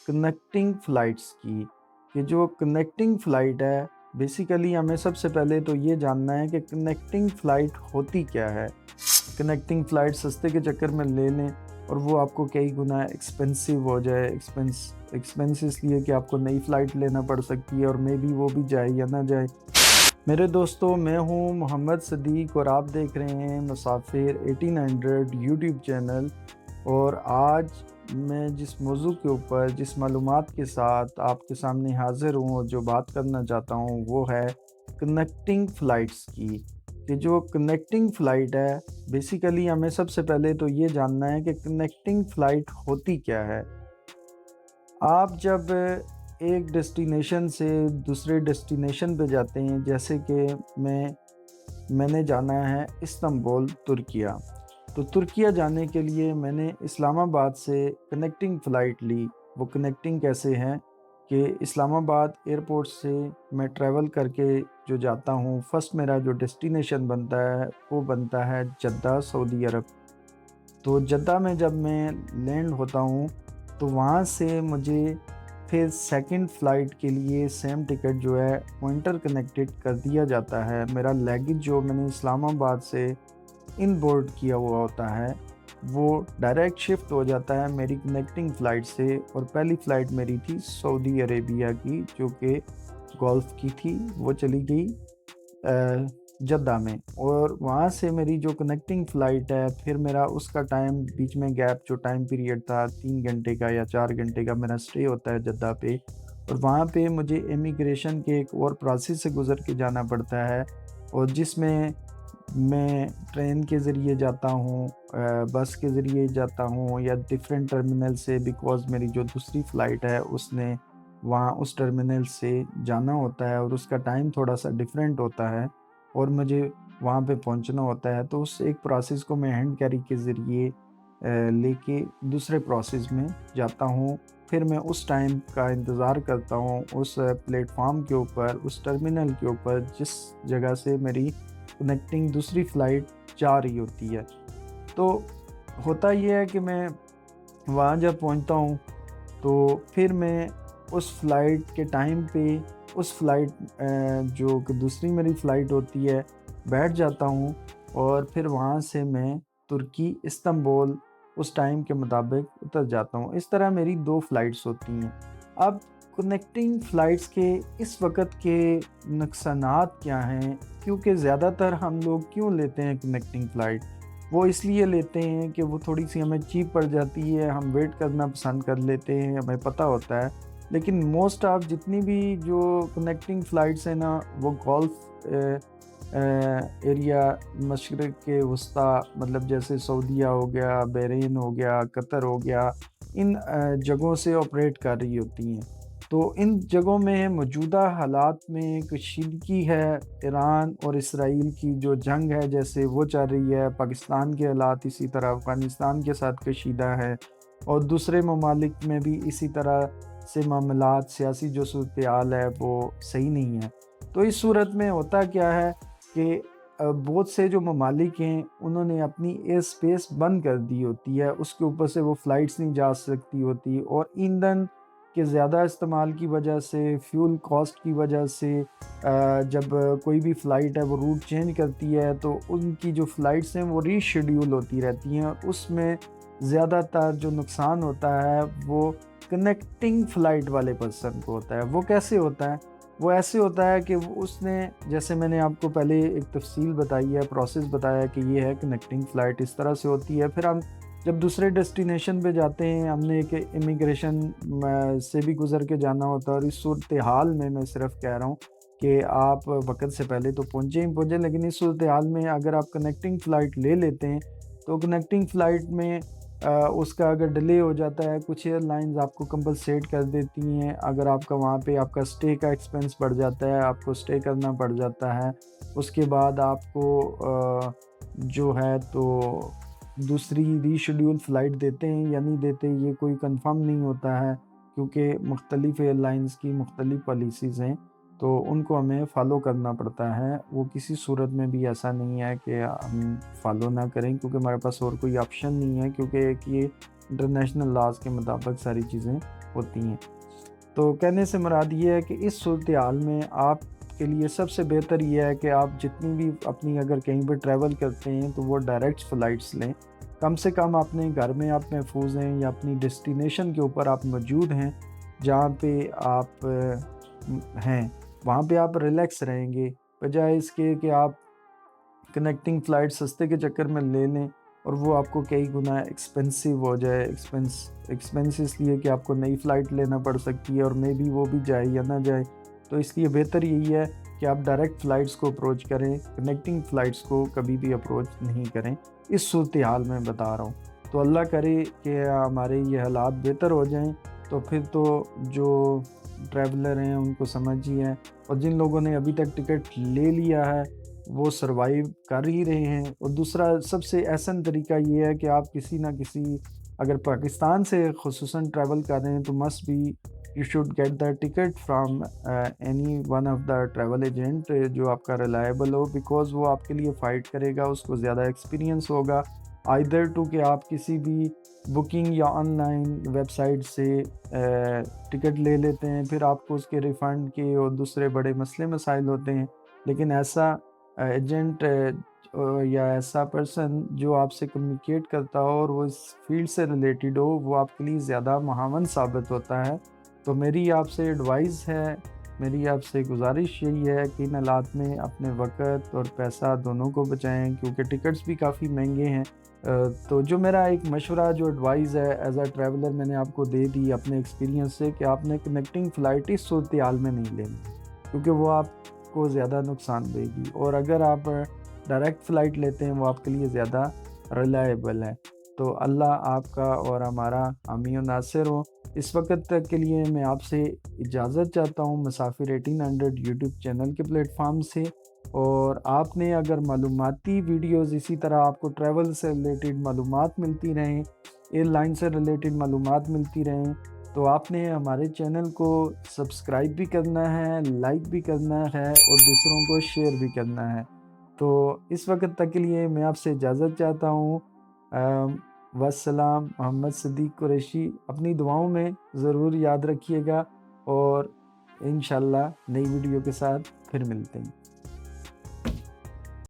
Connecting flights کی کہ جو کنیکٹنگ فلائٹ ہے بیسیکلی ہمیں سب سے پہلے تو یہ جاننا ہے کہ کنیکٹنگ فلائٹ ہوتی کیا ہے۔ کنیکٹنگ فلائٹ سستے کے چکر میں لے لیں اور وہ آپ کو کئی گنا ایکسپینسو ہو جائے۔ ایکسپینس اس لیے کہ آپ کو نئی فلائٹ لینا پڑ سکتی ہے اور مے بی وہ بھی جائے یا نہ جائے۔ میرے دوستو، میں ہوں محمد صدیق اور آپ دیکھ رہے ہیں مسافر 1800 یوٹیوب چینل، اور آج میں جس موضوع کے اوپر جس معلومات کے ساتھ آپ کے سامنے حاضر ہوں اور جو بات کرنا چاہتا ہوں وہ ہے کنیکٹنگ فلائٹس کی کہ جو کنیکٹنگ فلائٹ ہے بیسیکلی ہمیں سب سے پہلے تو یہ جاننا ہے کہ کنیکٹنگ فلائٹ ہوتی کیا ہے۔ آپ جب ایک ڈیسٹینیشن سے دوسرے ڈیسٹینیشن پہ جاتے ہیں، جیسے کہ میں نے جانا ہے استنبول ترکیہ، تو ترکیہ جانے کے لیے میں نے اسلام آباد سے کنیکٹنگ فلائٹ لی۔ وہ کنیکٹنگ کیسے ہیں کہ اسلام آباد ایئرپورٹ سے میں ٹریول کر کے جو جاتا ہوں، فرسٹ میرا جو ڈیسٹینیشن بنتا ہے وہ بنتا ہے جدہ، سعودی عرب۔ تو جدہ میں جب میں لینڈ ہوتا ہوں تو وہاں سے مجھے پھر سیکنڈ فلائٹ کے لیے سیم ٹکٹ جو ہے وہ انٹر کنیکٹڈ کر دیا جاتا ہے۔ میرا لیگج جو میں نے اسلام آباد سے ان بورڈ کیا ہوا ہوتا ہے وہ ڈائریکٹ شفٹ ہو جاتا ہے میری کنیکٹنگ فلائٹ سے، اور پہلی فلائٹ میری تھی سعودی عربیہ کی جو کہ گولف کی تھی، وہ چلی گئی جدہ میں، اور وہاں سے میری جو کنیکٹنگ فلائٹ ہے پھر میرا اس کا ٹائم بیچ میں گیپ جو ٹائم پیریڈ تھا 3 گھنٹے کا یا 4 گھنٹے کا میرا سٹے ہوتا ہے جدہ پہ، اور وہاں پہ مجھے امیگریشن کے ایک اور پروسیس سے گزر کے جانا پڑتا ہے، اور جس میں ٹرین کے ذریعے جاتا ہوں، بس کے ذریعے جاتا ہوں یا ڈیفرنٹ ٹرمینل سے، بیکاز میری جو دوسری فلائٹ ہے اس نے وہاں اس ٹرمینل سے جانا ہوتا ہے اور اس کا ٹائم تھوڑا سا ڈیفرنٹ ہوتا ہے اور مجھے وہاں پہ پہنچنا ہوتا ہے، تو اس ایک پروسیس کو میں ہینڈ کیری کے ذریعے لے کے دوسرے پروسیس میں جاتا ہوں۔ پھر میں اس ٹائم کا انتظار کرتا ہوں اس پلیٹ فارم کے اوپر، اس ٹرمینل کے اوپر جس جگہ سے میری کنیکٹنگ دوسری فلائٹ جا رہی ہوتی ہے۔ تو ہوتا یہ ہے کہ میں وہاں جب پہنچتا ہوں تو پھر میں اس فلائٹ کے ٹائم پہ اس فلائٹ جو کہ دوسری میری فلائٹ ہوتی ہے بیٹھ جاتا ہوں، اور پھر وہاں سے میں ترکی استنبول اس ٹائم کے مطابق اتر جاتا ہوں۔ اس طرح میری 2 فلائٹس ہوتی ہیں۔ اب کنیکٹنگ فلائٹس کے اس وقت کے نقصانات کیا ہیں؟ کیونکہ زیادہ تر ہم لوگ کیوں لیتے ہیں کنیکٹنگ فلائٹ؟ وہ اس لیے لیتے ہیں کہ وہ تھوڑی سی ہمیں چیپ پڑ جاتی ہے، ہم ویٹ کرنا پسند کر لیتے ہیں، ہمیں پتہ ہوتا ہے۔ لیکن موسٹ آف جتنی بھی جو کنیکٹنگ فلائٹس ہیں نا، وہ گولف ایریا، مشرق کے وسطیٰ، مطلب جیسے سعودیہ ہو گیا، بحرین ہو گیا، قطر ہو گیا، ان جگہوں سے آپریٹ کر رہی ہوتی ہیں۔ تو ان جگہوں میں موجودہ حالات میں کشیدگی ہے، ایران اور اسرائیل کی جو جنگ ہے جیسے وہ چل رہی ہے، پاکستان کے حالات اسی طرح افغانستان کے ساتھ کشیدہ ہے، اور دوسرے ممالک میں بھی اسی طرح سے معاملات، سیاسی جو صورتحال ہے وہ صحیح نہیں ہے۔ تو اس صورت میں ہوتا کیا ہے کہ بہت سے جو ممالک ہیں انہوں نے اپنی ایئر سپیس بند کر دی ہوتی ہے، اس کے اوپر سے وہ فلائٹس نہیں جا سکتی ہوتی، اور ایندھن کے زیادہ استعمال کی وجہ سے، فیول کاسٹ کی وجہ سے، جب کوئی بھی فلائٹ ہے وہ روٹ چینج کرتی ہے تو ان کی جو فلائٹس ہیں وہ ری شیڈیول ہوتی رہتی ہیں، اس میں زیادہ تر جو نقصان ہوتا ہے وہ کنیکٹنگ فلائٹ والے پرسن کو ہوتا ہے۔ وہ کیسے ہوتا ہے؟ وہ ایسے ہوتا ہے کہ اس نے، جیسے میں نے آپ کو پہلے ایک تفصیل بتائی ہے، پروسیس بتایا کہ یہ ہے کنیکٹنگ فلائٹ، اس طرح سے ہوتی ہے۔ پھر ہم جب دوسرے ڈیسٹینیشن پہ جاتے ہیں، ہم نے ایک امیگریشن سے بھی گزر کے جانا ہوتا ہے، اور اس صورتحال میں صرف کہہ رہا ہوں کہ آپ وقت سے پہلے تو پہنچیں، لیکن اس صورتحال میں اگر آپ کنیکٹنگ فلائٹ لے لیتے ہیں تو کنیکٹنگ فلائٹ میں اس کا اگر ڈیلے ہو جاتا ہے، کچھ ایئر لائنز آپ کو کمپنسیٹ کر دیتی ہیں، اگر آپ کا وہاں پہ آپ کا سٹے کا ایکسپینس بڑھ جاتا ہے، آپ کو سٹے کرنا پڑ جاتا ہے، اس کے بعد آپ کو جو ہے تو دوسری ری شیڈیول فلائٹ دیتے ہیں یا نہیں دیتے، یہ کوئی کنفرم نہیں ہوتا ہے، کیونکہ مختلف ایئر لائنز کی مختلف پالیسیز ہیں، تو ان کو ہمیں فالو کرنا پڑتا ہے۔ وہ کسی صورت میں بھی ایسا نہیں ہے کہ ہم فالو نہ کریں، کیونکہ ہمارے پاس اور کوئی آپشن نہیں ہے، کیونکہ ایک یہ انٹرنیشنل لاز کے مطابق ساری چیزیں ہوتی ہیں۔ تو کہنے سے مراد یہ ہے کہ اس صورتحال میں آپ کے لیے سب سے بہتر یہ ہے کہ آپ جتنی بھی اپنی اگر کہیں پہ ٹریول کرتے ہیں تو وہ ڈائریکٹ فلائٹس لیں۔ کم سے کم اپنے گھر میں آپ محفوظ ہیں یا اپنی ڈیسٹینیشن کے اوپر آپ موجود ہیں جہاں پہ آپ ہیں، وہاں پہ آپ ریلیکس رہیں گے، بجائے اس کے کہ آپ کنیکٹنگ فلائٹ سستے کے چکر میں لے لیں اور وہ آپ کو کئی گنا ایکسپینسو ہو جائے۔ ایکسپینس اس لیے کہ آپ کو نئی فلائٹ لینا پڑ سکتی ہے اور مے بی وہ بھی جائے یا نہ جائے۔ تو اس لیے بہتر یہی ہے کہ آپ ڈائریکٹ فلائٹس کو اپروچ کریں، کنیکٹنگ فلائٹس کو کبھی بھی اپروچ نہیں کریں۔ اس صورتحال میں بتا رہا ہوں، تو اللہ کرے کہ ہمارے یہ حالات بہتر ہو جائیں، تو پھر تو جو ٹریولر ہیں ان کو سمجھ ہی ہے، اور جن لوگوں نے ابھی تک ٹکٹ لے لیا ہے وہ سروائیو کر ہی رہے ہیں۔ اور دوسرا سب سے احسن طریقہ یہ ہے کہ آپ کسی نہ کسی، اگر پاکستان سے خصوصاً ٹریول کر رہے ہیں تو must be you should get the ticket from any one of the travel agent جو آپ کا ریلائبل ہو، بیکاز وہ آپ کے لیے فائٹ کرے گا، اس کو زیادہ ایکسپیرینس ہوگا آئدر ٹو کہ آپ کسی بھی بکنگ یا آن لائن ویب سائٹ سے ٹکٹ لے لیتے ہیں، پھر آپ کو اس کے ریفنڈ کے اور دوسرے بڑے مسئلے مسائل ہوتے ہیں۔ لیکن ایسا ایجنٹ یا ایسا پرسن جو آپ سے کمیونیکیٹ کرتا ہو اور وہ اس فیلڈ سے ریلیٹڈ ہو، وہ آپ کے لیے زیادہ معاون ثابت ہوتا ہے۔ تو میری آپ سے ایڈوائز ہے، میری آپ سے گزارش یہی ہے کہ ان حالات میں اپنے وقت اور پیسہ دونوں کو بچائیں، کیونکہ ٹکٹس بھی کافی مہنگے ہیں۔ تو جو میرا ایک مشورہ، جو ایڈوائز ہے ایز اے ٹریولر، میں نے آپ کو دے دی اپنے ایکسپیرینس سے، کہ آپ نے کنیکٹنگ فلائٹ اس صورتحال میں نہیں لینی، کیونکہ وہ آپ کو زیادہ نقصان دے گی، اور اگر آپ ڈائریکٹ فلائٹ لیتے ہیں وہ آپ کے لیے زیادہ ریلائبل ہے۔ تو اللہ آپ کا اور ہمارا حامی و ناصر ہو۔ اس وقت تک کے لیے میں آپ سے اجازت چاہتا ہوں مسافر 1800 یوٹیوب چینل کے پلیٹ فارم سے، اور آپ نے اگر معلوماتی ویڈیوز اسی طرح آپ کو ٹریول سے ریلیٹڈ معلومات ملتی رہیں، ایئر لائن سے ریلیٹڈ معلومات ملتی رہیں، تو آپ نے ہمارے چینل کو سبسکرائب بھی کرنا ہے، لائک بھی کرنا ہے، اور دوسروں کو شیئر بھی کرنا ہے۔ تو اس وقت تک کے لیے میں آپ سے اجازت چاہتا ہوں۔ والسلام، محمد صدیق قریشی۔ اپنی دعاؤں میں ضرور یاد رکھیے گا، اور انشاءاللہ نئی ویڈیو کے ساتھ پھر ملتے ہیں۔